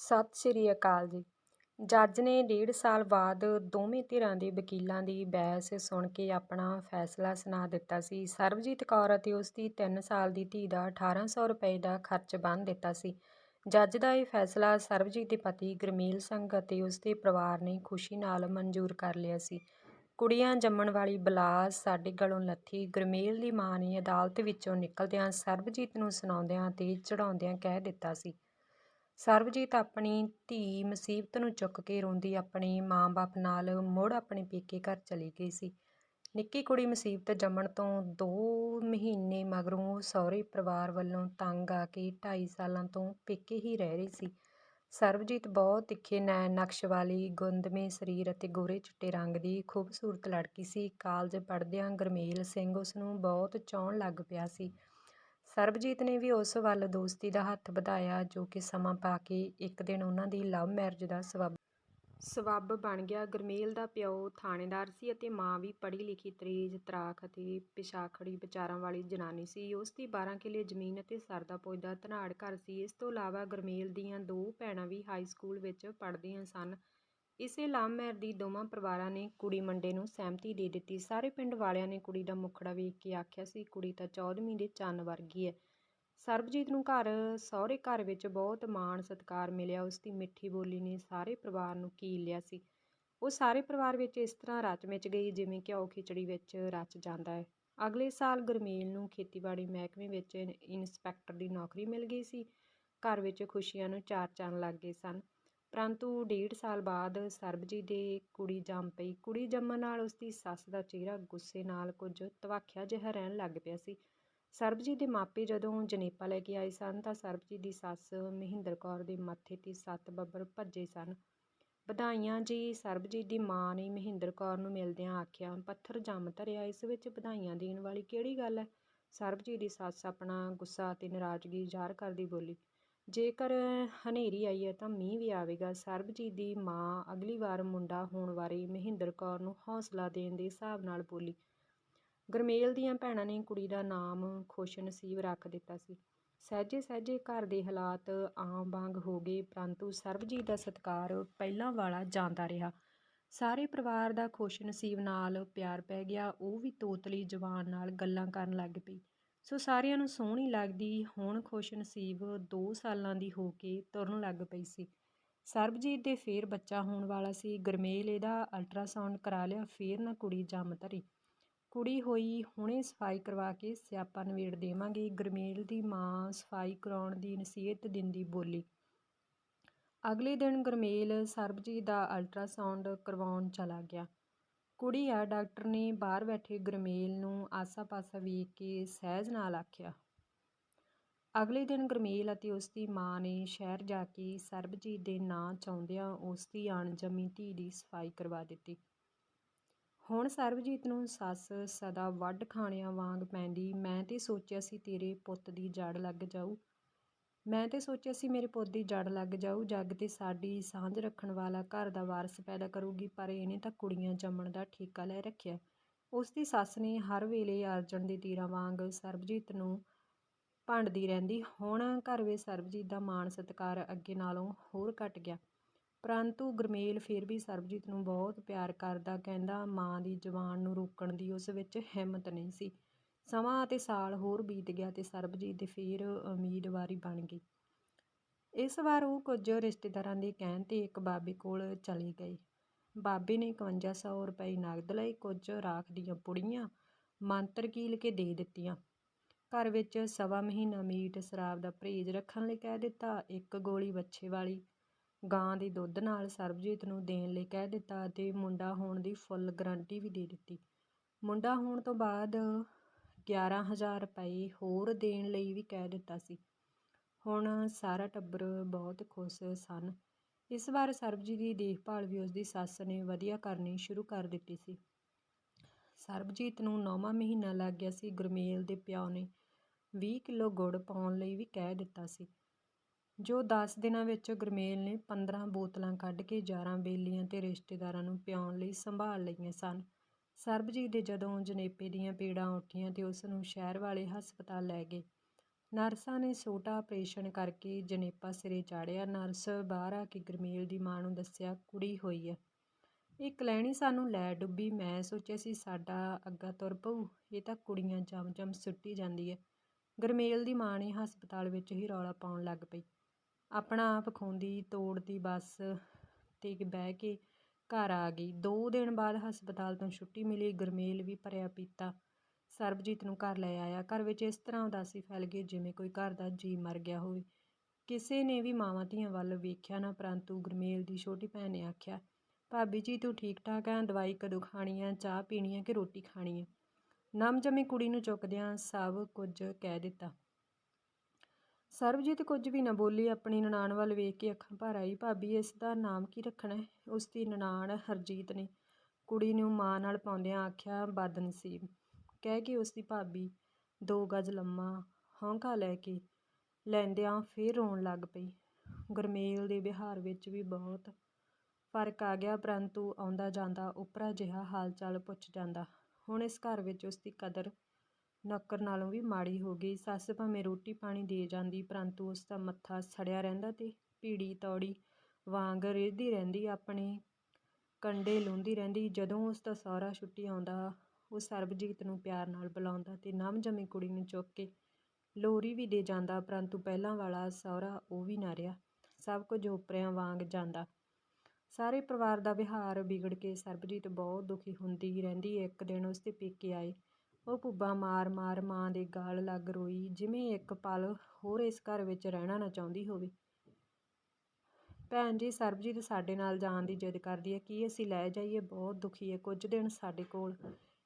ਸਤਿ ਸ਼੍ਰੀ ਅਕਾਲ ਜੀ। ਜੱਜ ਨੇ 1.5 ਸਾਲ ਬਾਅਦ ਦੋਵੇਂ ਧਿਰਾਂ ਦੇ ਵਕੀਲਾਂ ਦੀ ਬਹਿਸ ਸੁਣ ਕੇ ਆਪਣਾ ਫੈਸਲਾ ਸੁਣਾ ਦਿੱਤਾ ਸੀ। ਸਰਬਜੀਤ ਕੌਰ ਅਤੇ ਉਸ ਦੀ 3 ਸਾਲ ਦੀ ਧੀ ਦਾ 1800 ਰੁਪਏ ਦਾ ਖਰਚ ਬੰਨ੍ਹ ਦਿੱਤਾ ਸੀ। ਜੱਜ ਦਾ ਇਹ ਫੈਸਲਾ ਸਰਬਜੀਤ ਦੇ ਪਤੀ ਗੁਰਮੇਲ ਸਿੰਘ ਅਤੇ ਉਸ ਦੇ ਪਰਿਵਾਰ ਨੇ ਖੁਸ਼ੀ ਨਾਲ ਮਨਜ਼ੂਰ ਕਰ ਲਿਆ ਸੀ। ਕੁੜੀਆਂ ਜੰਮਣ ਵਾਲੀ ਬਲਾ ਸਾਡੇ ਗਲੋਂ ਲੱਥੀ, ਗੁਰਮੇਲ ਦੀ ਮਾਂ ਨੇ ਅਦਾਲਤ ਵਿੱਚੋਂ ਨਿਕਲਦਿਆਂ ਸਰਬਜੀਤ ਨੂੰ ਸੁਣਾਉਂਦਿਆਂ ਤੇ ਚੜ੍ਹਾਉਂਦਿਆਂ ਕਹਿ ਦਿੱਤਾ ਸੀ। ਸਰਬਜੀਤ ਆਪਣੀ ਧੀ ਮੁਸੀਬਤ ਨੂੰ ਚੁੱਕ ਕੇ ਰੋਂਦੀ ਆਪਣੇ ਮਾਂ-ਬਾਪ ਨਾਲ ਮੁੜ ਆਪਣੇ ਪੇਕੇ ਘਰ ਚਲੀ ਗਈ ਸੀ। ਨਿੱਕੀ ਕੁੜੀ ਮੁਸੀਬਤ ਜੰਮਣ ਤੋਂ 2 ਮਹੀਨੇ ਮਗਰੋਂ ਸਹੁਰੇ ਪਰਿਵਾਰ ਵੱਲੋਂ ਤੰਗ ਆ ਕੇ 2.5 ਸਾਲਾਂ ਤੋਂ ਪੇਕੇ ਹੀ ਰਹਿ ਰਹੀ ਸੀ। ਸਰਬਜੀਤ ਬਹੁਤ ਤਿੱਖੇ ਨੈਣ ਨਕਸ਼ ਵਾਲੀ, ਗੁੰਦਵੇਂ ਸਰੀਰ ਅਤੇ ਗੋਰੇ ਚਿੱਟੇ ਰੰਗ ਦੀ ਖੂਬਸੂਰਤ ਲੜਕੀ ਸੀ। ਕਾਲਜ ਪੜ੍ਹਦਿਆਂ ਗੁਰਮੇਲ ਸਿੰਘ ਉਸ ਨੂੰ ਬਹੁਤ ਚਾਹੁਣ ਲੱਗ ਪਿਆ ਸੀ। ਸਰਬਜੀਤ ਨੇ ਵੀ ਉਸ ਵੱਲ ਦੋਸਤੀ ਦਾ ਹੱਥ ਵਧਾਇਆ, ਜੋ ਕਿ ਸਮਾਂ ਪਾ ਕੇ ਇੱਕ ਦਿਨ ਉਹਨਾਂ ਦੀ ਲਵ ਮੈਰਿਜ ਦਾ ਸਬੱਬ ਬਣ ਗਿਆ। ਗੁਰਮੇਲ ਦਾ ਪਿਓ ਥਾਣੇਦਾਰ ਸੀ ਅਤੇ ਮਾਂ ਵੀ ਪੜ੍ਹੀ ਲਿਖੀ, ਤੇਜ਼ ਤਰਾਕ ਅਤੇ ਪਿਛਾਖੜੀ ਵਿਚਾਰਾਂ ਵਾਲੀ ਜਨਾਨੀ ਸੀ। ਉਸ ਦੀ 12 ਕਿੱਲੇ ਜ਼ਮੀਨ ਅਤੇ ਸਰਦਾ ਪੁੱਜਦਾ ਧਨਾੜ ਘਰ ਸੀ। ਇਸ ਤੋਂ ਇਲਾਵਾ ਗੁਰਮੇਲ ਦੀਆਂ 2 ਭੈਣਾਂ ਵੀ ਹਾਈ ਸਕੂਲ ਵਿੱਚ ਪੜ੍ਹਦੀਆਂ ਸਨ। ਇਸੇ ਲਵ ਮੈਰਿਜ ਦੀ ਦੋਵਾਂ ਪਰਿਵਾਰਾਂ ਨੇ ਕੁੜੀ ਮੁੰਡੇ ਨੂੰ ਸਹਿਮਤੀ ਦੇ ਦਿੱਤੀ। ਸਾਰੇ ਪਿੰਡ ਵਾਲਿਆਂ ਨੇ ਕੁੜੀ ਦਾ ਮੁਖੜਾ ਵੇਖ ਕੇ ਆਖਿਆ ਸੀ, ਕੁੜੀ ਤਾਂ 14ਵੀਂ ਦੇ ਚੰਨ ਵਰਗੀ ਹੈ। ਸਰਬਜੀਤ ਨੂੰ ਸਹੁਰੇ ਘਰ ਵਿੱਚ ਬਹੁਤ ਮਾਣ ਸਤਿਕਾਰ ਮਿਲਿਆ। ਉਸ ਦੀ ਮਿੱਠੀ ਬੋਲੀ ਨੇ ਸਾਰੇ ਪਰਿਵਾਰ ਨੂੰ ਕੀਲ ਲਿਆ ਸੀ। ਉਹ ਸਾਰੇ ਪਰਿਵਾਰ ਵਿੱਚ ਇਸ ਤਰ੍ਹਾਂ ਰਚ ਮਿਚ ਗਈ ਜਿਵੇਂ ਘਿਓ ਖਿਚੜੀ ਵਿੱਚ ਰਚ ਜਾਂਦਾ ਹੈ। ਅਗਲੇ ਸਾਲ ਗੁਰਮੇਲ ਨੂੰ ਖੇਤੀਬਾੜੀ ਮਹਿਕਮੇ ਵਿੱਚ ਇੰਸਪੈਕਟਰ ਦੀ ਨੌਕਰੀ ਮਿਲ ਗਈ ਸੀ। ਘਰ ਵਿੱਚ ਖੁਸ਼ੀਆਂ ਨੂੰ 4 ਚੰਨ ਲੱਗ ਗਏ ਸਨ। ਪਰੰਤੂ 1.5 ਸਾਲ ਬਾਅਦ ਸਰਬਜੀਤ ਦੇ ਕੁੜੀ ਜੰਮ ਪਈ। ਕੁੜੀ ਜੰਮਣ ਨਾਲ ਉਸ ਦੀ ਸੱਸ ਦਾ ਚਿਹਰਾ ਗੁੱਸੇ ਨਾਲ ਕੁਝ ਤਵਾਖਿਆ ਜਿਹਾ ਰਹਿਣ ਲੱਗ ਪਿਆ ਸੀ। ਸਰਬਜੀਤ ਦੇ ਮਾਪੇ ਜਦੋਂ ਜਣੇਪਾ ਲੈ ਕੇ ਆਏ ਸਨ ਤਾਂ ਸਰਬਜੀਤ ਦੀ ਸੱਸ ਮਹਿੰਦਰ ਕੌਰ ਦੇ ਮੱਥੇ 'ਤੇ 7 ਬੱਬਰ ਭੱਜੇ ਸਨ। ਵਧਾਈਆਂ ਜੀ, ਸਰਬਜੀਤ ਦੀ ਮਾਂ ਨੇ ਮਹਿੰਦਰ ਕੌਰ ਨੂੰ ਮਿਲਦਿਆਂ ਆਖਿਆ। ਪੱਥਰ ਜੰਮ ਧਰਿਆ, ਇਸ ਵਿੱਚ ਵਧਾਈਆਂ ਦੇਣ ਵਾਲੀ ਕਿਹੜੀ ਗੱਲ ਹੈ? ਸਰਬਜੀਤ ਦੀ ਸੱਸ ਆਪਣਾ ਗੁੱਸਾ ਅਤੇ ਨਾਰਾਜ਼ਗੀ ਜ਼ਾਹਰ ਕਰਦੀ ਬੋਲੀ। ਜੇਕਰ ਹਨੇਰੀ ਆਈ ਹੈ ਤਾਂ ਮੀਂਹ ਵੀ ਆਵੇਗਾ। ਸਰਬਜੀਤ ਦੀ ਮਾਂ ਅਗਲੀ ਵਾਰ ਮੁੰਡਾ ਹੋਣ ਬਾਰੇ ਮਹਿੰਦਰ ਕੌਰ ਨੂੰ ਹੌਸਲਾ ਦੇਣ ਦੇ ਹਿਸਾਬ ਨਾਲ ਬੋਲੀ। ਗੁਰਮੇਲ ਦੀਆਂ ਭੈਣਾਂ ਨੇ ਕੁੜੀ ਦਾ ਨਾਮ ਖੁਸ਼ਨਸੀਬ ਰੱਖ ਦਿੱਤਾ ਸੀ। ਸਹਿਜੇ ਸਹਿਜੇ ਘਰ ਦੇ ਹਾਲਾਤ ਆਮ ਵਾਂਗ ਹੋ ਗਏ, ਪਰੰਤੂ ਸਰਬਜੀਤ ਦਾ ਸਤਿਕਾਰ ਪਹਿਲਾਂ ਵਾਲਾ ਜਾਂਦਾ ਰਿਹਾ। ਸਾਰੇ ਪਰਿਵਾਰ ਦਾ ਖੁਸ਼ਨਸੀਬ ਨਾਲ ਪਿਆਰ ਪੈ ਗਿਆ। ਉਹ ਵੀ ਤੋਤਲੀ ਜ਼ੁਬਾਨ ਨਾਲ ਗੱਲਾਂ ਕਰਨ ਲੱਗ ਪਈ, ਸੋ ਸਾਰਿਆਂ ਨੂੰ ਸੋਹਣੀ ਲੱਗਦੀ। ਹੁਣ ਖੁਸ਼ਨਸੀਬ 2 ਸਾਲਾਂ ਦੀ ਹੋ ਕੇ ਤੁਰਨ ਲੱਗ ਪਈ ਸੀ। ਸਰਬਜੀਤ ਦੇ ਫੇਰ ਬੱਚਾ ਹੋਣ ਵਾਲਾ ਸੀ। ਗੁਰਮੇਲ ਇਹਦਾ ਅਲਟਰਾਸਾਊਂਡ ਕਰਾ ਲਿਆ, ਫੇਰ ਨਾ ਕੁੜੀ ਜੰਮ ਧਰੀ। ਕੁੜੀ ਹੋਈ, ਹੁਣੇ ਸਫਾਈ ਕਰਵਾ ਕੇ ਸਿਆਪਾ ਨਿਬੇੜ ਦੇਵਾਂਗੇ। ਗੁਰਮੇਲ ਦੀ ਮਾਂ ਸਫਾਈ ਕਰਾਉਣ ਦੀ ਨਸੀਹਤ ਦਿੰਦੀ ਬੋਲੀ। ਅਗਲੇ ਦਿਨ ਗੁਰਮੇਲ ਸਰਬਜੀਤ ਦਾ ਅਲਟਰਾਸਾਊਂਡ ਕਰਵਾਉਣ ਚਲਾ ਗਿਆ। ਕੁੜੀ ਆ, ਡਾਕਟਰ ਨੇ ਬਾਹਰ ਬੈਠੇ ਗੁਰਮੇਲ ਨੂੰ ਆਸਾ ਪਾਸਾ ਵੇਖ ਕੇ ਸਹਿਜ ਨਾਲ ਆਖਿਆ। ਅਗਲੇ ਦਿਨ ਗੁਰਮੇਲ ਅਤੇ ਉਸ ਦੀ ਮਾਂ ਨੇ ਸ਼ਹਿਰ ਜਾ ਕੇ ਸਰਬਜੀਤ ਦੇ ਨਾਂ ਚਾਹੁੰਦਿਆਂ ਉਸ ਦੀ ਅਣਜੰਮੀ ਧੀ ਦੀ ਸਫਾਈ ਕਰਵਾ ਦਿੱਤੀ। ਹੁਣ ਸਰਬਜੀਤ ਨੂੰ ਸੱਸ ਸਦਾ ਵੱਢ ਖਾਣਿਆਂ ਵਾਂਗ ਪੈਂਦੀ। ਮੈਂ ਤੇ ਸੋਚਿਆ ਸੀ ਤੇਰੇ ਪੁੱਤ ਦੀ ਜੜ ਲੱਗ ਜਾਊ। ਮੇਰੇ ਪੁੱਤ ਦੀ ਜੜ ਲੱਗ ਜਾਊ। ਜੱਗ ਤੇ ਸਾਡੀ ਸਾਂਝ ਰੱਖਣ ਵਾਲਾ ਘਰ ਦਾ ਵਾਰਸ ਪੈਦਾ ਕਰੂਗੀ, ਪਰ ਇਹਨੇ ਤਾਂ ਕੁੜੀਆਂ ਜੰਮਣ ਦਾ ਠੇਕਾ ਲੈ ਰੱਖਿਆ। ਉਸ ਦੀ ਸੱਸ ਨੇ ਹਰ ਵੇਲੇ ਅਰਜਨ ਦੇ ਤੀਰਾਂ ਵਾਂਗ ਸਰਬਜੀਤ ਨੂੰ ਭੰਡਦੀ ਰਹਿੰਦੀ। ਹੁਣ ਘਰ ਵਿੱਚ ਸਰਬਜੀਤ ਦਾ ਮਾਣ ਸਤਿਕਾਰ ਅੱਗੇ ਨਾਲੋਂ ਹੋਰ ਘਟ ਗਿਆ, ਪਰੰਤੂ ਗੁਰਮੇਲ ਫਿਰ ਵੀ ਸਰਬਜੀਤ ਨੂੰ ਬਹੁਤ ਪਿਆਰ ਕਰਦਾ। ਕਹਿੰਦਾ ਮਾਂ ਦੀ ਜ਼ੁਬਾਨ ਨੂੰ ਰੋਕਣ ਦੀ ਉਸ ਵਿੱਚ ਹਿੰਮਤ ਨਹੀਂ ਸੀ। ਸਮਾਂ ਅਤੇ ਸਾਲ ਹੋਰ ਬੀਤ ਗਿਆ ਤੇ ਸਰਬਜੀਤ ਦੇ ਫਿਰ ਉਮੀਦਵਾਰੀ ਬਣ ਗਈ। ਇਸ ਵਾਰ ਉਹ ਕੁਝ ਰਿਸ਼ਤੇਦਾਰਾਂ ਦੇ ਕਹਿਣ 'ਤੇ ਇੱਕ ਬਾਬੇ ਕੋਲ ਚਲੇ ਗਏ। ਬਾਬੇ ਨੇ 5100 ਰੁਪਏ ਨਗਦ ਲਏ, ਕੁਝ ਰਾਖ ਦੀਆਂ ਪੁੜੀਆਂ ਮੰਤਰ ਕੀਲ ਕੇ ਦੇ ਦਿੱਤੀਆਂ। ਘਰ ਵਿੱਚ 1.25 ਮਹੀਨਾ ਮੀਟ ਸ਼ਰਾਬ ਦਾ ਪਰਹੇਜ਼ ਰੱਖਣ ਲਈ ਕਹਿ ਦਿੱਤਾ। 1 ਗੋਲੀ ਵੱਛੇ ਵਾਲੀ ਗਾਂ ਦੇ ਦੁੱਧ ਨਾਲ ਸਰਬਜੀਤ ਨੂੰ ਦੇਣ ਲਈ ਕਹਿ ਦਿੱਤਾ ਅਤੇ ਮੁੰਡਾ ਹੋਣ ਦੀ ਫੁੱਲ ਗਰੰਟੀ ਵੀ ਦੇ ਦਿੱਤੀ। ਮੁੰਡਾ ਹੋਣ ਤੋਂ ਬਾਅਦ 11000 ਰੁਪਏ ਹੋਰ ਦੇਣ ਲਈ ਵੀ ਕਹਿ ਦਿੱਤਾ ਸੀ। ਹੁਣ ਸਾਰਾ ਟੱਬਰ ਬਹੁਤ ਖੁਸ਼ ਸਨ। ਇਸ ਵਾਰ ਸਰਬਜੀਤ ਦੀ ਦੇਖਭਾਲ ਵੀ ਉਸ ਦੀ ਸੱਸ ਨੇ ਵਧੀਆ ਕਰਨੀ ਸ਼ੁਰੂ ਕਰ ਦਿੱਤੀ ਸੀ। ਸਰਬਜੀਤ ਨੂੰ 9ਵਾਂ ਮਹੀਨਾ ਲੱਗ ਗਿਆ ਸੀ। ਗੁਰਮੇਲ ਦੇ ਪਿਓ ਨੇ 20 ਕਿਲੋ ਗੁੜ ਪਾਉਣ ਲਈ ਵੀ ਕਹਿ ਦਿੱਤਾ ਸੀ, ਜੋ 10 ਦਿਨਾਂ ਵਿੱਚ ਗੁਰਮੇਲ ਨੇ 15 ਬੋਤਲਾਂ ਕੱਢ ਕੇ ਯਾਰਾਂ ਬੇਲੀਆਂ ਤੇ ਰਿਸ਼ਤੇਦਾਰਾਂ ਨੂੰ ਪਿਆਉਣ ਲਈ ਸੰਭਾਲ ਲਈਆਂ ਸਨ। ਸਰਬਜੀਤ ਦੇ ਜਦੋਂ ਜਣੇਪੇ ਦੀਆਂ ਪੀੜਾਂ ਉੱਠੀਆਂ ਤੇ ਉਸ ਨੂੰ ਸ਼ਹਿਰ ਵਾਲੇ ਹਸਪਤਾਲ ਲੈ ਗਏ। ਨਰਸਾਂ ਨੇ ਛੋਟਾ ਆਪਰੇਸ਼ਨ ਕਰਕੇ ਜਣੇਪਾ ਸਿਰੇ ਚਾੜਿਆ। ਨਰਸ ਬਾਹਰ ਆ ਕੇ ਗੁਰਮੇਲ ਦੀ ਮਾਂ ਨੂੰ ਦੱਸਿਆ, ਕੁੜੀ ਹੋਈ ਹੈ। ਇਹ ਕਲੈਣੀ ਸਾਨੂੰ ਲੈ ਡੁੱਬੀ। ਮੈਂ ਸੋਚਿਆ ਸੀ ਸਾਡਾ ਅੱਗਾ ਤੁਰ ਪਊ, ਇਹ ਤਾਂ ਕੁੜੀਆਂ ਜਮ ਸੁੱਟੀ ਜਾਂਦੀ ਹੈ। ਗੁਰਮੇਲ ਦੀ ਮਾਂ ਨੇ ਹਸਪਤਾਲ ਵਿੱਚ ਹੀ ਰੌਲਾ ਪਾਉਣ ਲੱਗ ਪਈ। ਆਪਣਾ ਆਪ ਖੋਂਦੀ ਤੋੜਦੀ ਬੱਸ 'ਤੇ ਬਹਿ ਕੇ ਘਰ ਆ ਗਈ। 2 ਦਿਨ ਬਾਅਦ ਹਸਪਤਾਲ ਤੋਂ ਛੁੱਟੀ ਮਿਲੀ। ਗੁਰਮੇਲ ਵੀ ਭਰਿਆ ਪੀਤਾ ਸਰਬਜੀਤ ਨੂੰ ਘਰ ਲੈ ਆਇਆ। ਘਰ ਵਿੱਚ ਇਸ ਤਰ੍ਹਾਂ ਉਦਾਸੀ ਫੈਲ ਗਈ ਜਿਵੇਂ ਕੋਈ ਘਰ ਦਾ ਜੀਅ ਮਰ ਗਿਆ ਹੋਵੇ। ਕਿਸੇ ਨੇ ਵੀ ਮਾਵਾਂ ਧੀਆਂ ਵੱਲ ਵੇਖਿਆ ਨਾ, ਪਰੰਤੂ ਗੁਰਮੇਲ ਦੀ ਛੋਟੀ ਭੈਣ ਨੇ ਆਖਿਆ, ਭਾਬੀ ਜੀ ਤੂੰ ਠੀਕ ਠਾਕ ਹੈ? ਦਵਾਈ ਕਦੋਂ ਖਾਣੀ ਹੈ? ਚਾਹ ਪੀਣੀ ਹੈ ਕਿ ਰੋਟੀ ਖਾਣੀ ਹੈ? ਨਵਜੰਮੀ ਕੁੜੀ ਨੂੰ ਚੁੱਕਦਿਆਂ ਸਭ ਕੁਝ ਕਹਿ ਦਿੱਤਾ। ਸਰਬਜੀਤ ਕੁਝ ਵੀ ਨਾ ਬੋਲੀ। ਆਪਣੀ ਨਨਾਣ ਵੱਲ ਵੇਖ ਕੇ ਅੱਖਾਂ ਭਰ ਆਈ। ਭਾਬੀ ਇਸ ਦਾ ਨਾਮ ਕੀ ਰੱਖਣਾ ਹੈ? ਉਸ ਦੀ ਨਨਾਣ ਹਰਜੀਤ ਨੇ ਕੁੜੀ ਨੂੰ ਮਾਂ ਨਾਲ ਪਾਉਂਦਿਆਂ ਆਖਿਆ। ਬਦਨਸੀਬ, ਕਹਿ ਕੇ ਉਸ ਦੀ ਭਾਬੀ 2 ਗਜ਼ ਲੰਮਾ ਹੌਂਕਾ ਲੈ ਕੇ ਲੈਂਦਿਆਂ ਫੇਰ ਰੋਣ ਲੱਗ ਪਈ। ਗੁਰਮੇਲ ਦੇ ਵਿਹਾਰ ਵਿੱਚ ਵੀ ਬਹੁਤ ਫਰਕ ਆ ਗਿਆ, ਪਰੰਤੂ ਆਉਂਦਾ ਜਾਂਦਾ ਉਪਰਾ ਜਿਹਾ ਹਾਲ ਚਾਲ ਪੁੱਛ ਜਾਂਦਾ। ਹੁਣ ਇਸ ਘਰ ਵਿੱਚ ਉਸ ਦੀ ਕਦਰ ਨੌਕਰ ਨਾਲੋਂ ਵੀ ਮਾੜੀ ਹੋ ਗਈ। ਸੱਸ ਭਾਵੇਂ ਰੋਟੀ ਪਾਣੀ ਦੇ ਜਾਂਦੀ, ਪਰੰਤੂ ਉਸ ਦਾ ਮੱਥਾ ਸੜਿਆ ਰਹਿੰਦਾ ਤੇ ਭੀੜੀ ਤੌੜੀ ਵਾਂਗ ਰਿੜ੍ਹਦੀ ਰਹਿੰਦੀ, ਆਪਣੇ ਕੰਡੇ ਲੂੰਹਦੀ ਰਹਿੰਦੀ। ਜਦੋਂ ਉਸ ਦਾ ਸਹੁਰਾ ਛੁੱਟੀ ਆਉਂਦਾ, ਉਹ ਸਰਬਜੀਤ ਨੂੰ ਪਿਆਰ ਨਾਲ ਬੁਲਾਉਂਦਾ ਤੇ ਨਵਜੰਮੀ ਕੁੜੀ ਨੂੰ ਚੁੱਕ ਕੇ ਲੋਰੀ ਵੀ ਦੇ ਜਾਂਦਾ, ਪਰੰਤੂ ਪਹਿਲਾਂ ਵਾਲਾ ਸਹੁਰਾ ਉਹ ਵੀ ਨਾ ਰਿਹਾ। ਸਭ ਕੁਝ ਓਪਰਿਆਂ ਵਾਂਗ ਜਾਂਦਾ। ਸਾਰੇ ਪਰਿਵਾਰ ਦਾ ਵਿਹਾਰ ਵਿਗੜ ਕੇ ਸਰਬਜੀਤ ਬਹੁਤ ਦੁਖੀ ਹੁੰਦੀ ਰਹਿੰਦੀ। ਇੱਕ ਦਿਨ ਉਸ ਦੇ ਪੇਕੇ ਆਏ। ਉਹ ਭੁੱਬਾਂ ਮਾਰ ਮਾਰ ਮਾਂ ਦੇ ਗਲ ਲੱਗ ਰੋਈ, ਜਿਵੇਂ ਇੱਕ ਪਲ ਹੋਰ ਇਸ ਘਰ ਵਿੱਚ ਰਹਿਣਾ ਨਾ ਚਾਹੁੰਦੀ ਹੋਵੇ। ਭੈਣ ਜੀ, ਸਰਬਜੀਤ ਸਾਡੇ ਨਾਲ ਜਾਣ ਦੀ ਜਿੱਦ ਕਰਦੀ ਹੈ, ਕੀ ਅਸੀਂ ਲੈ ਜਾਈਏ? ਬਹੁਤ ਦੁਖੀ ਹੈ, ਕੁਝ ਦਿਨ ਸਾਡੇ ਕੋਲ,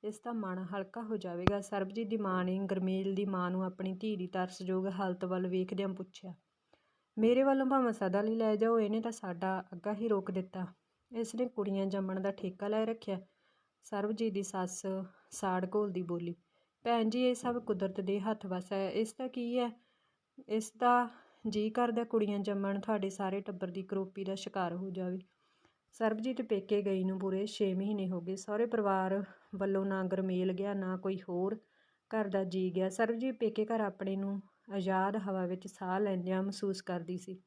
ਇਸ ਦਾ ਮਨ ਹਲਕਾ ਹੋ ਜਾਵੇਗਾ। ਸਰਬਜੀਤ ਦੀ ਮਾਂ ਨੇ ਗੁਰਮੇਲ ਦੀ ਮਾਂ ਨੂੰ ਆਪਣੀ ਧੀ ਦੀ ਤਰਸਯੋਗ ਹਾਲਤ ਵੱਲ ਵੇਖਦਿਆਂ ਪੁੱਛਿਆ। ਮੇਰੇ ਵੱਲੋਂ ਭਾਵੇਂ ਸਦਾ ਲਈ ਲੈ ਜਾਓ, ਇਹਨੇ ਤਾਂ ਸਾਡਾ ਅੱਗਾ ਹੀ ਰੋਕ ਦਿੱਤਾ। ਇਸ ਨੇ ਕੁੜੀਆਂ ਜੰਮਣ ਦਾ ਠੇਕਾ ਲੈ ਰੱਖਿਆ। ਸਰਬਜੀਤ ਦੀ ਸੱਸ ਸਾੜ ਘੋਲਦੀ ਬੋਲੀ। ਭੈਣ ਜੀ, ਇਹ ਸਭ ਕੁਦਰਤ ਦੇ ਹੱਥ ਵੱਸ ਹੈ, ਇਸ ਦਾ ਕੀ ਹੈ? ਇਸ ਦਾ ਜੀਅ ਕਰਦਾ ਕੁੜੀਆਂ ਜੰਮਣ, ਤੁਹਾਡੇ ਸਾਰੇ ਟੱਬਰ ਦੀ ਕਰੋਪੀ ਦਾ ਸ਼ਿਕਾਰ ਹੋ ਜਾਵੇ। ਸਰਬਜੀਤ ਪੇਕੇ ਗਈ ਨੂੰ ਪੂਰੇ 6 ਮਹੀਨੇ ਹੋ ਗਏ। ਸਹੁਰੇ ਪਰਿਵਾਰ ਵੱਲੋਂ ਨਾ ਗੁਰਮੇਲ ਗਿਆ, ਨਾ ਕੋਈ ਹੋਰ ਘਰ ਦਾ ਜੀਅ ਗਿਆ। ਸਰਬਜੀਤ ਪੇਕੇ ਘਰ ਆਪਣੇ ਨੂੰ ਆਜ਼ਾਦ ਹਵਾ ਵਿੱਚ ਸਾਹ ਲੈਂਦਿਆਂ ਮਹਿਸੂਸ ਕਰਦੀ ਸੀ।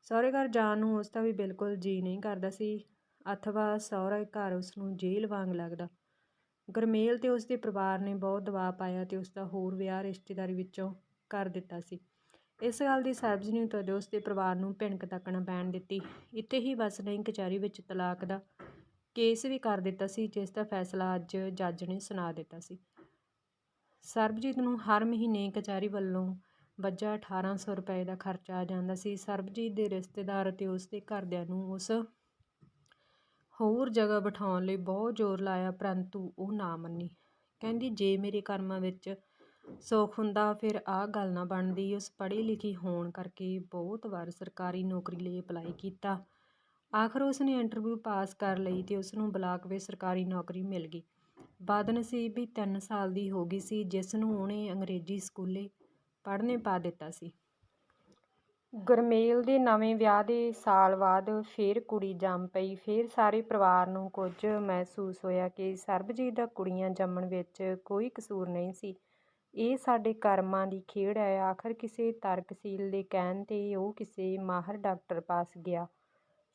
ਸਹੁਰੇ ਘਰ ਜਾਣ ਨੂੰ ਉਸ ਦਾ ਵੀ ਬਿਲਕੁਲ ਜੀਅ ਨਹੀਂ ਕਰਦਾ ਸੀ, ਅਥਵਾ ਸਹੁਰਾ ਘਰ ਉਸ ਨੂੰ ਜੇਲ੍ਹ ਵਾਂਗ ਲੱਗਦਾ। ਗੁਰਮੇਲ ਤੇ ਉਸ ਦੇ ਪਰਿਵਾਰ ਨੇ ਬਹੁਤ ਦਬਾਅ ਪਾਇਆ ਤੇ ਉਸ ਦਾ ਹੋਰ ਵਿਆਹ ਰਿਸ਼ਤੇਦਾਰੀ ਵਿੱਚੋਂ ਕਰ ਦਿੱਤਾ ਸੀ। ਇਸ ਗੱਲ ਦੀ ਸਰਬਜੀਤ ਨੇ ਤਦੇ ਉਸ ਦੇ ਪਰਿਵਾਰ ਨੂੰ ਭਿਣਕ ਤੱਕ ਨਾ ਪੈਣ ਦਿੱਤੀ। ਇੱਥੇ ਹੀ ਬਸ ਨਹੀਂ, ਕਚਹਿਰੀ ਵਿੱਚ ਤਲਾਕ ਦਾ ਕੇਸ ਵੀ ਕਰ ਦਿੱਤਾ ਸੀ, ਜਿਸ ਦਾ ਫੈਸਲਾ ਅੱਜ ਜੱਜ ਨੇ ਸੁਣਾ ਦਿੱਤਾ ਸੀ। ਸਰਬਜੀਤ ਨੂੰ ਹਰ ਮਹੀਨੇ ਕਚਹਿਰੀ ਵੱਲੋਂ ਬੱਝਾ 1800 ਰੁਪਏ ਦਾ ਖਰਚਾ ਆ ਜਾਂਦਾ ਸੀ। ਸਰਬਜੀਤ ਦੇ ਰਿਸ਼ਤੇਦਾਰ ਅਤੇ ਉਸ ਦੇ ਘਰਦਿਆਂ ਨੂੰ ਉਸ ਹੋਰ ਜਗ੍ਹਾ ਬਿਠਾਉਣ ਲਈ ਬਹੁਤ ਜ਼ੋਰ ਲਾਇਆ, ਪਰੰਤੂ ਉਹ ਨਾ ਮੰਨੀ। ਕਹਿੰਦੀ, ਜੇ ਮੇਰੇ ਕਰਮਾਂ ਵਿੱਚ ਸੁੱਖ ਹੁੰਦਾ ਫਿਰ ਆਹ ਗੱਲ ਨਾ ਬਣਦੀ। ਉਸ ਪੜ੍ਹੀ ਲਿਖੀ ਹੋਣ ਕਰਕੇ ਬਹੁਤ ਵਾਰ ਸਰਕਾਰੀ ਨੌਕਰੀ ਲਈ ਅਪਲਾਈ ਕੀਤਾ। ਆਖਰ ਉਸ ਨੇ ਇੰਟਰਵਿਊ ਪਾਸ ਕਰ ਲਈ ਤੇ ਉਸ ਨੂੰ ਬਲਾਕ ਵਿੱਚ ਸਰਕਾਰੀ ਨੌਕਰੀ ਮਿਲ ਗਈ। ਬਦਨਸੀਬੀ 3 ਸਾਲ ਦੀ ਹੋ ਗਈ ਸੀ, ਜਿਸ ਨੂੰ ਉਹਨੇ ਅੰਗਰੇਜ਼ੀ ਸਕੂਲੇ ਪੜ੍ਹਨੇ ਪਾ ਦਿੱਤਾ ਸੀ। ਗੁਰਮੇਲ ਦੇ ਨਵੇਂ ਵਿਆਹ ਦੇ ਸਾਲ ਬਾਅਦ ਫੇਰ ਕੁੜੀ ਜੰਮ ਪਈ। ਫੇਰ ਸਾਰੇ ਪਰਿਵਾਰ ਨੂੰ ਕੁਝ ਮਹਿਸੂਸ ਹੋਇਆ ਕਿ ਸਰਬਜੀਤ ਦਾ ਕੁੜੀਆਂ ਜੰਮਣ ਵਿੱਚ ਕੋਈ ਕਸੂਰ ਨਹੀਂ ਸੀ। ਇਹ ਸਾਡੇ ਕਰਮਾਂ ਦੀ ਖੇਡ ਹੈ। ਆਖਰ ਕਿਸੇ ਤਰਕਸ਼ੀਲ ਦੇ ਕਹਿਣ 'ਤੇ ਉਹ ਕਿਸੇ ਮਾਹਰ ਡਾਕਟਰ ਪਾਸ ਗਿਆ।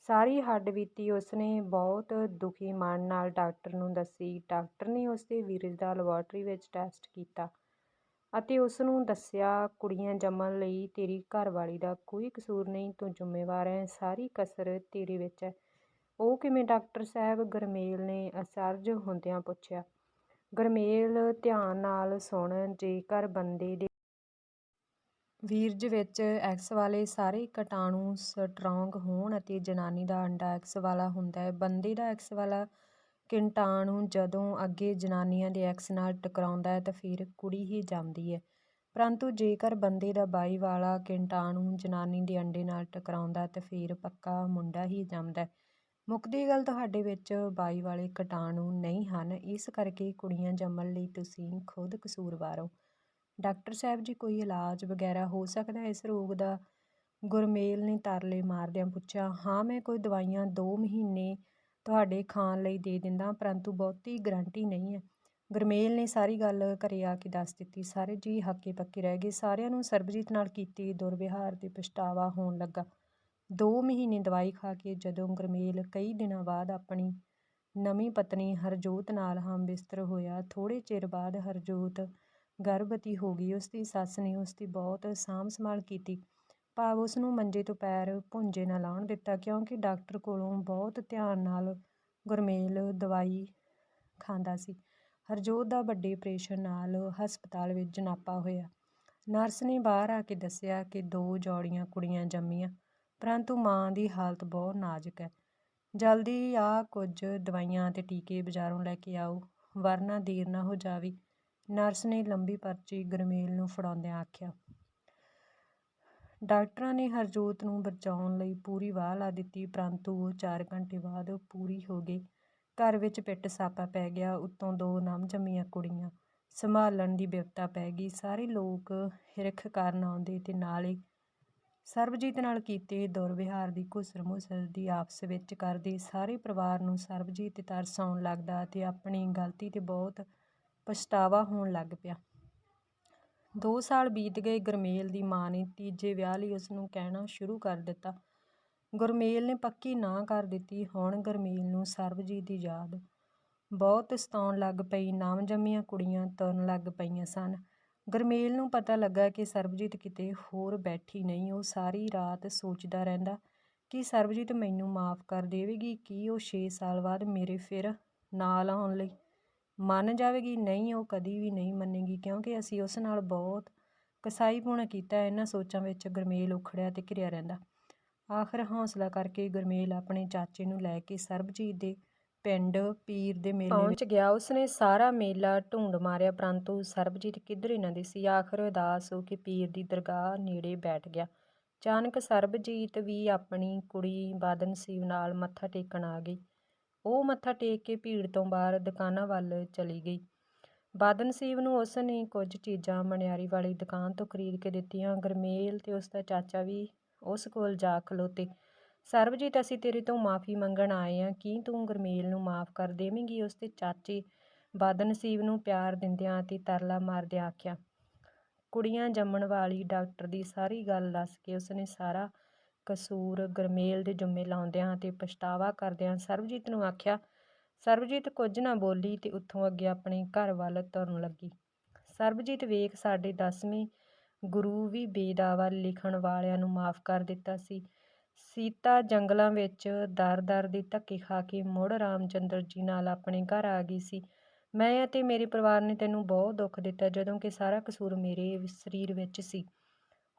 ਸਾਰੀ ਹੱਡਬੀਤੀ ਉਸਨੇ ਬਹੁਤ ਦੁਖੀ ਮਨ ਨਾਲ ਡਾਕਟਰ ਨੂੰ ਦੱਸੀ। ਡਾਕਟਰ ਨੇ ਉਸਦੇ ਵੀਰਜ ਦਾ ਲੈਬਾਰਟਰੀ ਵਿੱਚ ਟੈਸਟ ਕੀਤਾ ਅਤੇ ਉਸ ਨੂੰ ਦੱਸਿਆ, ਕੁੜੀਆਂ ਜੰਮਣ ਲਈ ਤੇਰੀ ਘਰਵਾਲੀ ਦਾ ਕੋਈ ਕਸੂਰ ਨਹੀਂ, ਤੂੰ ਜ਼ਿੰਮੇਵਾਰ ਹੈ, ਸਾਰੀ ਕਸਰ ਤੇਰੇ ਵਿੱਚ ਹੈ। ਉਹ ਕਿਵੇਂ ਡਾਕਟਰ ਸਾਹਿਬ? ਗੁਰਮੇਲ ਨੇ ਅਚਰਜ ਹੁੰਦਿਆਂ ਪੁੱਛਿਆ। ਗੁਰਮੇਲ, ਧਿਆਨ ਨਾਲ ਸੁਣ, ਜੇਕਰ ਬੰਦੇ ਦੇ ਵੀਰਜ ਵਿੱਚ ਐਕਸ ਵਾਲੇ ਸਾਰੇ ਕੀਟਾਣੂ ਸਟਰੋਂਗ ਹੋਣ ਅਤੇ ਜਨਾਨੀ ਦਾ ਅੰਡਾ ਐਕਸ ਵਾਲਾ ਹੁੰਦਾ ਹੈ, ਬੰਦੇ ਦਾ ਐਕਸ ਵਾਲਾ ਕੀਟਾਣੂ ਜਦੋਂ ਅੱਗੇ ਜਨਾਨੀਆਂ ਦੇ ਐਕਸ ਨਾਲ ਟਕਰਾਉਂਦਾ ਹੈ ਤਾਂ ਫਿਰ ਕੁੜੀ ਹੀ ਜੰਮਦੀ ਹੈ, ਪਰੰਤੂ ਜੇਕਰ ਬੰਦੇ ਦਾ ਬਾਈ ਵਾਲਾ ਕੀਟਾਣੂ ਜਨਾਨੀ ਦੇ ਅੰਡੇ ਨਾਲ ਟਕਰਾਉਂਦਾ ਤਾਂ ਫਿਰ ਪੱਕਾ ਮੁੰਡਾ ਹੀ ਜੰਮਦਾ ਹੈ। ਮੁੱਕਦੀ ਗੱਲ, ਤੁਹਾਡੇ ਵਿੱਚ ਬਾਈ ਵਾਲੇ ਕੀਟਾਣੂ ਨਹੀਂ ਹਨ, ਇਸ ਕਰਕੇ ਕੁੜੀਆਂ ਜੰਮਣ ਲਈ ਤੁਸੀਂ ਖੁਦ ਕਸੂਰਵਾਰ ਹੋ। ਡਾਕਟਰ ਸਾਹਿਬ ਜੀ, ਕੋਈ ਇਲਾਜ ਵਗੈਰਾ ਹੋ ਸਕਦਾ ਇਸ ਰੋਗ ਦਾ? ਗੁਰਮੇਲ ਨੇ ਤਰਲੇ ਮਾਰਦਿਆਂ ਪੁੱਛਿਆ। ਹਾਂ, ਮੈਂ ਕੋਈ ਦਵਾਈਆਂ 2 ਮਹੀਨੇ ਤੁਹਾਡੇ ਖਾਣ ਲਈ ਦੇ ਦਿੰਦਾ, ਪਰੰਤੂ ਬਹੁਤੀ ਗਰੰਟੀ ਨਹੀਂ ਹੈ। ਗੁਰਮੇਲ ਨੇ ਸਾਰੀ ਗੱਲ ਘਰੇ ਆ ਕੇ ਦੱਸ ਦਿੱਤੀ। ਸਾਰੇ ਜੀਅ ਹੱਕੇ ਪੱਕੇ ਰਹਿ ਗਏ। ਸਾਰਿਆਂ ਨੂੰ ਸਰਬਜੀਤ ਨਾਲ ਕੀਤੇ ਦੁਰਵਿਹਾਰ ਤੇ ਪਛਤਾਵਾ ਹੋਣ ਲੱਗਾ। 2 ਮਹੀਨੇ ਦਵਾਈ ਖਾ ਕੇ ਜਦੋਂ ਗੁਰਮੇਲ ਕਈ ਦਿਨਾਂ ਬਾਅਦ ਆਪਣੀ ਨਵੀਂ ਪਤਨੀ ਹਰਜੋਤ ਨਾਲ ਹਮਬਿਸਤਰ ਹੋਇਆ, ਥੋੜ੍ਹੇ ਚਿਰ ਬਾਅਦ ਹਰਜੋਤ ਗਰਭਵਤੀ ਹੋ ਗਈ। ਉਸਦੀ ਸੱਸ ਨੇ ਉਸਦੀ ਬਹੁਤ ਸਾਂਭ ਸੰਭਾਲ ਕੀਤੀ, ਭਾਵ ਉਸਨੂੰ ਮੰਜੇ ਤੋਂ ਪੈਰ ਭੁੰਜੇ ਨਾ ਲਾਉਣ ਦਿੱਤਾ, ਕਿਉਂਕਿ ਡਾਕਟਰ ਕੋਲੋਂ ਬਹੁਤ ਧਿਆਨ ਨਾਲ ਗੁਰਮੇਲ ਦਵਾਈ ਖਾਂਦਾ ਸੀ। ਹਰਜੋਤ ਦਾ ਵੱਡੇ ਆਪਰੇਸ਼ਨ ਨਾਲ ਹਸਪਤਾਲ ਵਿੱਚ ਜਣਾਪਾ ਹੋਇਆ। ਨਰਸ ਨੇ ਬਾਹਰ ਆ ਕੇ ਦੱਸਿਆ ਕਿ 2 ਜੋੜੀਆਂ ਕੁੜੀਆਂ ਜੰਮੀਆਂ, ਪਰੰਤੂ ਮਾਂ ਦੀ ਹਾਲਤ ਬਹੁਤ ਨਾਜ਼ੁਕ ਹੈ। ਜਲਦੀ ਆ ਕੁਝ ਦਵਾਈਆਂ ਅਤੇ ਟੀਕੇ ਬਾਜ਼ਾਰੋਂ ਲੈ ਕੇ ਆਓ, ਵਰਨਾ ਦੇਰ ਨਾ ਹੋ ਜਾਵੇ। ਨਰਸ ਨੇ ਲੰਬੀ ਪਰਚੀ ਗੁਰਮੇਲ ਨੂੰ ਫੜਾਉਂਦਿਆਂ ਆਖਿਆ। ਡਾਕਟਰਾਂ ਨੇ ਹਰਜੋਤ ਨੂੰ ਬਚਾਉਣ ਲਈ ਪੂਰੀ ਵਾਹ ਲਾ ਦਿੱਤੀ, ਪਰੰਤੂ ਉਹ 4 ਘੰਟੇ ਬਾਅਦ ਪੂਰੀ ਹੋ ਗਈ। ਘਰ ਵਿੱਚ ਪਿੱਟ ਸਾਪਾ ਪੈ ਗਿਆ। ਉੱਤੋਂ 2 ਨਵਜੰਮੀਆਂ ਕੁੜੀਆਂ ਸੰਭਾਲਣ ਦੀ ਬਿਪਤਾ ਪੈ ਗਈ। ਸਾਰੇ ਲੋਕ ਹਿਰਖ ਕਰਨ ਆਉਂਦੇ ਤੇ ਨਾਲੇ ਸਰਬਜੀਤ ਨਾਲ ਕੀਤੇ ਦੁਰਵਿਹਾਰ ਦੀ ਘੁਸਰ-ਮੁਸਰ ਦੀ ਆਪਸ ਵਿੱਚ ਕਰਦੇ। ਸਾਰੇ ਪਰਿਵਾਰ ਨੂੰ ਸਰਬਜੀਤ 'ਤੇ ਤਰਸ ਆਉਣ ਲੱਗਦਾ ਅਤੇ ਆਪਣੀ ਗਲਤੀ 'ਤੇ ਬਹੁਤ ਪਛਤਾਵਾ ਹੋਣ ਲੱਗ ਪਿਆ। 2 ਸਾਲ ਬੀਤ ਗਏ। ਗੁਰਮੇਲ ਦੀ ਮਾਂ ਨੇ ਤੀਜੇ ਵਿਆਹ ਲਈ ਉਸਨੂੰ ਕਹਿਣਾ ਸ਼ੁਰੂ ਕਰ ਦਿੱਤਾ। ਗੁਰਮੇਲ ਨੇ ਪੱਕੀ ਨਾਂਹ ਕਰ ਦਿੱਤੀ। ਹੁਣ ਗੁਰਮੇਲ ਨੂੰ ਸਰਬਜੀਤ ਦੀ ਯਾਦ ਬਹੁਤ ਸਤਾਉਣ ਲੱਗ ਪਈ। ਨਵਜੰਮੀਆਂ ਕੁੜੀਆਂ ਤੁਰਨ ਲੱਗ ਪਈਆਂ ਸਨ। ਗੁਰਮੇਲ ਨੂੰ ਪਤਾ ਲੱਗਾ ਕਿ ਸਰਬਜੀਤ ਕਿਤੇ ਹੋਰ ਬੈਠੀ ਨਹੀਂ। ਉਹ ਸਾਰੀ ਰਾਤ ਸੋਚਦਾ ਰਹਿੰਦਾ ਕਿ ਸਰਬਜੀਤ ਮੈਨੂੰ ਮਾਫ਼ ਕਰ ਦੇਵੇਗੀ, ਕਿ ਉਹ 6 ਸਾਲ ਬਾਅਦ ਮੇਰੇ ਫਿਰ ਨਾਲ ਆਉਣ ਲਈ ਮੰਨ ਜਾਵੇਗੀ। ਨਹੀਂ, ਉਹ ਕਦੀ ਵੀ ਨਹੀਂ ਮੰਨੇਗੀ, ਕਿਉਂਕਿ ਅਸੀਂ ਉਸ ਨਾਲ ਬਹੁਤ ਕਸਾਈਪੁਣਾ ਕੀਤਾ। ਇਹਨਾਂ ਸੋਚਾਂ ਵਿੱਚ ਗੁਰਮੇਲ ਉਖੜਿਆ ਤੇ ਘਿਰਿਆ ਰਹਿੰਦਾ। ਆਖਰ ਹੌਸਲਾ ਕਰਕੇ ਗੁਰਮੇਲ ਆਪਣੇ ਚਾਚੇ ਨੂੰ ਲੈ ਕੇ ਸਰਬਜੀਤ ਦੇ ਪਿੰਡ ਪੀਰ ਦੇ ਮੇਲੇ ਪਹੁੰਚ ਗਿਆ। ਉਸਨੇ ਸਾਰਾ ਮੇਲਾ ਢੂੰਡ ਮਾਰਿਆ, ਪਰੰਤੂ ਸਰਬਜੀਤ ਕਿੱਧਰੇ ਨਾ ਦਿਸੀ। ਆਖਰ ਉਦਾਸ ਹੋ ਕੇ ਪੀਰ ਦੀ ਦਰਗਾਹ ਨੇੜੇ ਬੈਠ ਗਿਆ। ਅਚਾਨਕ ਸਰਬਜੀਤ ਵੀ ਆਪਣੀ ਕੁੜੀ ਬਦਨਸੀਬ ਨਾਲ ਮੱਥਾ ਟੇਕਣ ਆ ਗਈ। ਉਹ ਮੱਥਾ ਟੇਕ ਕੇ ਭੀੜ ਤੋਂ ਬਾਹਰ ਦੁਕਾਨਾਂ ਵੱਲ ਚਲੀ ਗਈ। ਬਦਨਸੀਬ ਨੂੰ ਉਸ ਨੇ ਕੁਝ ਚੀਜ਼ਾਂ ਮਨਿਆਰੀ ਵਾਲੀ ਦੁਕਾਨ ਤੋਂ ਖਰੀਦ ਕੇ ਦਿੱਤੀਆਂ। ਗੁਰਮੇਲ ਤੇ ਉਸਦਾ ਚਾਚਾ ਵੀ ਉਸ ਕੋਲ ਜਾ ਖਲੋਤੇ। ਸਰਬਜੀਤ, ਅਸੀਂ ਤੇਰੇ ਤੋਂ ਮਾਫ਼ੀ ਮੰਗਣ ਆਏ ਹਾਂ, ਕੀ ਤੂੰ ਗੁਰਮੇਲ ਨੂੰ ਮਾਫ਼ ਕਰ ਦੇਵੇਂਗੀ? ਉਸਦੇ ਚਾਚੇ ਬਦਨਸੀਬ ਨੂੰ ਪਿਆਰ ਦਿੰਦਿਆਂ ਅਤੇ ਤਰਲਾ ਮਾਰਦਿਆਂ ਆਖਿਆ। ਕੁੜੀਆਂ ਜੰਮਣ ਵਾਲੀ ਡਾਕਟਰ ਦੀ ਸਾਰੀ ਗੱਲ ਦੱਸ ਕੇ ਉਸਨੇ ਸਾਰਾ ਕਸੂਰ ਗੁਰਮੇਲ ਦੇ ਜ਼ਿੰਮੇ ਲਾਉਂਦਿਆਂ ਅਤੇ ਪਛਤਾਵਾ ਕਰਦਿਆਂ ਸਰਬਜੀਤ ਨੂੰ ਆਖਿਆ। ਸਰਬਜੀਤ ਕੁਝ ਨਾ ਬੋਲੀ ਤੇ ਉੱਥੋਂ ਅੱਗੇ ਆਪਣੇ ਘਰ ਵੱਲ ਤੁਰਨ ਲੱਗੀ। ਸਰਬਜੀਤ, ਵੇਖ, ਸਾਡੇ 10ਵੇਂ ਗੁਰੂ ਵੀ ਬੇਦਾਵਾ ਲਿਖਣ ਵਾਲਿਆਂ ਨੂੰ ਮਾਫ਼ ਕਰ ਦਿੱਤਾ ਸੀ। ਸੀਤਾ ਜੰਗਲਾਂ ਵਿੱਚ ਦਰ-ਦਰ ਦੇ ਧੱਕੇ ਖਾ ਕੇ ਮੁੜ ਰਾਮਚੰਦਰ ਜੀ ਨਾਲ ਆਪਣੇ ਘਰ ਆ ਗਈ ਸੀ। ਮੈਂ ਅਤੇ ਮੇਰੇ ਪਰਿਵਾਰ ਨੇ ਤੈਨੂੰ ਬਹੁਤ ਦੁੱਖ ਦਿੱਤਾ, ਜਦੋਂ ਕਿ ਸਾਰਾ ਕਸੂਰ ਮੇਰੇ ਸਰੀਰ ਵਿੱਚ ਸੀ।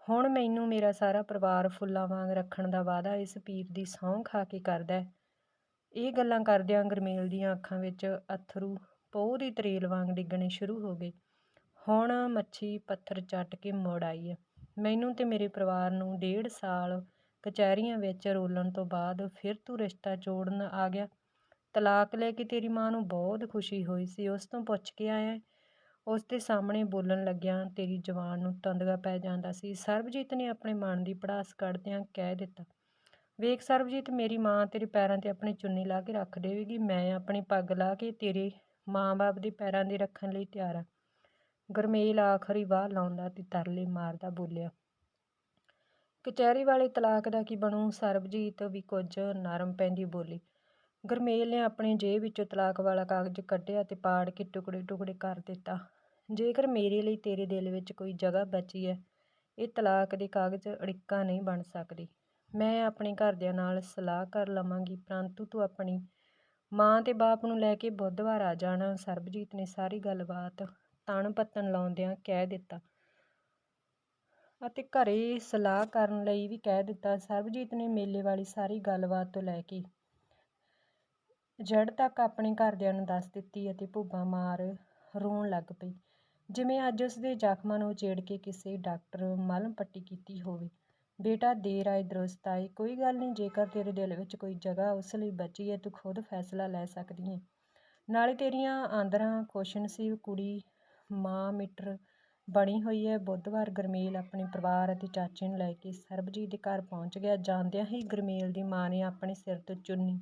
ਹੁਣ ਮੈਨੂੰ ਮੇਰਾ ਸਾਰਾ ਪਰਿਵਾਰ ਫੁੱਲਾਂ ਵਾਂਗ ਰੱਖਣ ਦਾ ਵਾਅਦਾ ਇਸ ਪੀਰ ਦੀ ਸਹੁੰ ਖਾ ਕੇ ਕਰਦਾ ਹੈ। ਇਹ ਗੱਲਾਂ ਕਰਦਿਆਂ ਗੁਰਮੇਲ ਦੀਆਂ ਅੱਖਾਂ ਵਿੱਚ ਅੱਥਰੂ ਪੋਹ ਦੀ ਤਰੇਲ ਵਾਂਗ ਡਿੱਗਣੇ ਸ਼ੁਰੂ ਹੋ ਗਏ। ਹੁਣ ਮੱਛੀ ਪੱਥਰ ਚੱਟ ਕੇ ਮੁੜ ਆਈ ਹੈ। ਮੈਨੂੰ ਤੇ ਮੇਰੇ ਪਰਿਵਾਰ ਨੂੰ 1.5 ਸਾਲ ਕਚਹਿਰੀਆਂ ਵਿੱਚ ਰੋਲਣ ਤੋਂ ਬਾਅਦ ਫਿਰ ਤੂੰ ਰਿਸ਼ਤਾ ਜੋੜਨ ਆ ਗਿਆ। ਤਲਾਕ ਲੈ ਕੇ ਤੇਰੀ ਮਾਂ ਨੂੰ ਬਹੁਤ ਖੁਸ਼ੀ ਹੋਈ ਸੀ। ਉਸ ਤੋਂ ਪੁੱਛ ਕੇ ਆਇਆ। ਉਸ ਦੇ ਸਾਹਮਣੇ ਬੋਲਣ ਲੱਗਿਆਂ ਤੇਰੀ ਜ਼ੁਬਾਨ ਨੂੰ ਤੰਦਗਾ ਪੈ ਜਾਂਦਾ ਸੀ। ਸਰਬਜੀਤ ਨੇ ਆਪਣੇ ਮਨ ਦੀ ਭੜਾਸ ਕੱਢਦਿਆਂ ਕਹਿ ਦਿੱਤਾ। ਵੇਖ ਸਰਬਜੀਤ, ਮੇਰੀ ਮਾਂ ਤੇਰੇ ਪੈਰਾਂ 'ਤੇ ਆਪਣੀ ਚੁੰਨੀ ਲਾ ਕੇ ਰੱਖ ਦੇਵੇਗੀ। ਮੈਂ ਆਪਣੀ ਪੱਗ ਲਾ ਕੇ ਤੇਰੇ ਮਾਂ-ਬਾਪ ਦੇ ਪੈਰਾਂ 'ਤੇ ਰੱਖਣ ਲਈ ਤਿਆਰ ਹਾਂ। ਗੁਰਮੇਲ ਆਖਰੀ ਵਾਹ ਲਾਉਂਦਾ ਤੇ ਤਰਲੇ ਮਾਰਦਾ ਬੋਲਿਆ। ਕਚਹਿਰੀ ਵਾਲੇ ਤਲਾਕ ਦਾ ਕੀ ਬਣੂ? ਸਰਬਜੀਤ ਵੀ ਕੁਝ ਨਰਮ ਪੈਂਦੀ ਬੋਲੀ। ਗੁਰਮੇਲ ਨੇ ਆਪਣੀ ਜੇਬ ਵਿੱਚੋਂ ਤਲਾਕ ਵਾਲਾ ਕਾਗਜ਼ ਕੱਢਿਆ ਤੇ ਪਾੜ ਕੇ ਟੁਕੜੇ-ਟੁਕੜੇ ਕਰ ਦਿੱਤਾ। ਜੇਕਰ ਮੇਰੇ ਲਈ ਤੇਰੇ ਦਿਲ ਵਿੱਚ ਕੋਈ ਜਗ੍ਹਾ ਬਚੀ ਹੈ, ਇਹ ਤਲਾਕ ਦੇ ਕਾਗਜ਼ ਅੜਿੱਕਾ ਨਹੀਂ ਬਣ ਸਕਦੇ। ਮੈਂ ਆਪਣੇ ਘਰਦਿਆਂ ਨਾਲ ਸਲਾਹ ਕਰ ਲਵਾਂਗੀ, ਪਰੰਤੂ ਤੂੰ ਆਪਣੀ ਮਾਂ ਤੇ ਬਾਪ ਨੂੰ ਲੈ ਕੇ ਬੁੱਧਵਾਰ ਆ ਜਾਣਾ। ਸਰਬਜੀਤ ਨੇ ਸਾਰੀ ਗੱਲਬਾਤ ਤਣ ਪੱਤਣ ਲਾਉਂਦਿਆਂ ਕਹਿ ਦਿੱਤਾ ਅਤੇ ਘਰੇ ਸਲਾਹ ਕਰਨ ਲਈ ਵੀ ਕਹਿ ਦਿੱਤਾ। ਸਰਬਜੀਤ ਨੇ ਮੇਲੇ ਵਾਲੀ ਸਾਰੀ ਗੱਲਬਾਤ ਤੋਂ ਲੈ ਕੇ ਜੜ ਤੱਕ ਆਪਣੇ ਘਰਦਿਆਂ ਨੂੰ ਦੱਸ ਦਿੱਤੀ ਅਤੇ ਭੁੱਬਾਂ ਮਾਰ ਰੋਣ ਲੱਗ ਪਈ, ਜਿਵੇਂ ਅੱਜ ਉਸਦੇ ਜ਼ਖਮਾਂ ਨੂੰ ਉਚੇੜ ਕੇ ਕਿਸੇ ਡਾਕਟਰ ਮਲ੍ਹਮ ਪੱਟੀ ਕੀਤੀ ਹੋਵੇ। ਬੇਟਾ, ਦੇਰ ਆਏ ਦਰੁਸਤ ਆਏ। ਕੋਈ ਗੱਲ ਨਹੀਂ, ਜੇਕਰ ਤੇਰੇ ਦਿਲ ਵਿੱਚ ਕੋਈ ਜਗ੍ਹਾ ਉਸ ਲਈ ਬਚੀ ਹੈ, ਤੂੰ ਖੁਦ ਫੈਸਲਾ ਲੈ ਸਕਦੀ ਹੈ। ਨਾਲੇ ਤੇਰੀਆਂ ਆਂਦਰਾਂ ਖੁਸ਼ਨਸੀਬ ਕੁੜੀ ਮਾਂ ਮਿੱਟਰ ਬਣੀ ਹੋਈ ਹੈ। ਬੁੱਧਵਾਰ ਗੁਰਮੇਲ ਆਪਣੇ ਪਰਿਵਾਰ ਅਤੇ ਚਾਚੇ ਨੂੰ ਲੈ ਕੇ ਸਰਬਜੀਤ ਦੇ ਘਰ ਪਹੁੰਚ ਗਿਆ। ਜਾਂਦਿਆਂ ਹੀ ਗੁਰਮੇਲ ਦੀ ਮਾਂ ਨੇ ਆਪਣੇ ਸਿਰ ਤੋਂ ਚੁੰਨੀ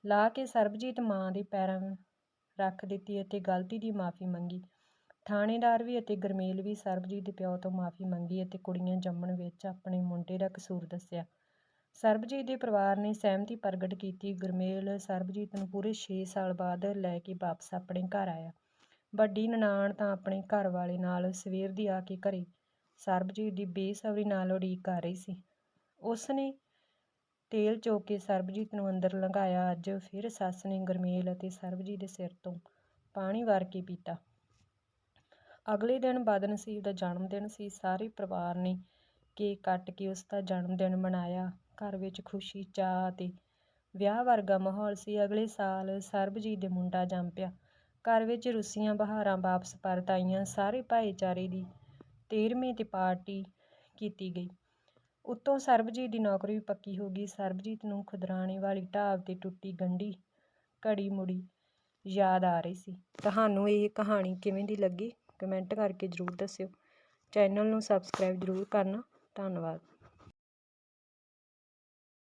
ਲਾ ਕੇ ਸਰਬਜੀਤ ਮਾਂ ਦੇ ਪੈਰਾਂ ਰੱਖ ਦਿੱਤੀ ਅਤੇ ਗਲਤੀ ਦੀ ਮਾਫ਼ੀ ਮੰਗੀ। ਥਾਣੇਦਾਰ ਵੀ ਅਤੇ ਗੁਰਮੇਲ ਵੀ ਸਰਬਜੀਤ ਦੇ ਪਿਓ ਤੋਂ ਮਾਫ਼ੀ ਮੰਗੀ ਅਤੇ ਕੁੜੀਆਂ ਜੰਮਣ ਵਿੱਚ ਆਪਣੇ ਮੁੰਡੇ ਦਾ ਕਸੂਰ ਦੱਸਿਆ। ਸਰਬਜੀਤ ਦੇ ਪਰਿਵਾਰ ਨੇ ਸਹਿਮਤੀ ਪ੍ਰਗਟ ਕੀਤੀ। ਗੁਰਮੇਲ ਸਰਬਜੀਤ ਨੂੰ ਪੂਰੇ 6 ਸਾਲ ਬਾਅਦ ਲੈ ਕੇ ਵਾਪਸ ਆਪਣੇ ਘਰ ਆਇਆ। ਵੱਡੀ ਨਨਾਣ ਤਾਂ ਆਪਣੇ ਘਰ ਵਾਲੇ ਨਾਲ ਸਵੇਰ ਦੀ ਆ ਕੇ ਘਰੇ ਸਰਬਜੀਤ ਦੀ ਬੇਸਬਰੀ ਨਾਲ ਉਡੀਕ ਕਰ ਰਹੀ ਸੀ। ਉਸ ਨੇ ਤੇਲ ਚੋ ਕੇ ਸਰਬਜੀਤ ਨੂੰ ਅੰਦਰ ਲੰਘਾਇਆ। ਅੱਜ ਫਿਰ ਸੱਸ ਨੇ ਗੁਰਮੇਲ ਅਤੇ ਸਰਬਜੀਤ ਦੇ ਸਿਰ ਤੋਂ ਪਾਣੀ ਵਾਰ ਕੇ ਪੀਤਾ। ਅਗਲੇ ਦਿਨ ਬਦਨਸੀਬ ਦਾ ਜਨਮ ਦਿਨ ਸੀ। ਸਾਰੇ ਪਰਿਵਾਰ ਨੇ ਕੇਕ ਕੱਟ ਕੇ ਉਸ ਦਾ ਜਨਮ ਦਿਨ ਮਨਾਇਆ। ਘਰ ਵਿੱਚ ਖੁਸ਼ੀ, ਚਾਅ ਅਤੇ ਵਿਆਹ ਵਰਗਾ ਮਾਹੌਲ ਸੀ। ਅਗਲੇ ਸਾਲ ਸਰਬਜੀਤ ਦੇ ਮੁੰਡਾ ਜੰਮ ਪਿਆ। ਘਰ ਵਿੱਚ ਰੁੱਸੀਆਂ ਬਹਾਰਾਂ ਵਾਪਸ ਪਰਤ ਆਈਆਂ। ਸਾਰੇ ਭਾਈਚਾਰੇ ਦੀ 13ਵੀਂ 'ਤੇ ਪਾਰਟੀ ਕੀਤੀ ਗਈ। ਉੱਤੋਂ ਸਰਬਜੀਤ ਦੀ ਨੌਕਰੀ ਵੀ ਪੱਕੀ ਹੋ ਗਈ। ਸਰਬਜੀਤ ਨੂੰ ਖੁਦਰਾਣੇ ਵਾਲੀ ਢਾਬ 'ਤੇ ਟੁੱਟੀ ਗੰਢੀ ਘੜੀ ਮੁੜੀ ਯਾਦ ਆ ਰਹੀ ਸੀ। ਤੁਹਾਨੂੰ ਇਹ ਕਹਾਣੀ ਕਿਵੇਂ ਦੀ ਲੱਗੀ? ਕਮੈਂਟ ਕਰਕੇ ਜ਼ਰੂਰ ਦੱਸਿਓ। ਚੈਨਲ ਨੂੰ ਸਬਸਕ੍ਰਾਈਬ ਜ਼ਰੂਰ ਕਰਨਾ। ਧੰਨਵਾਦ।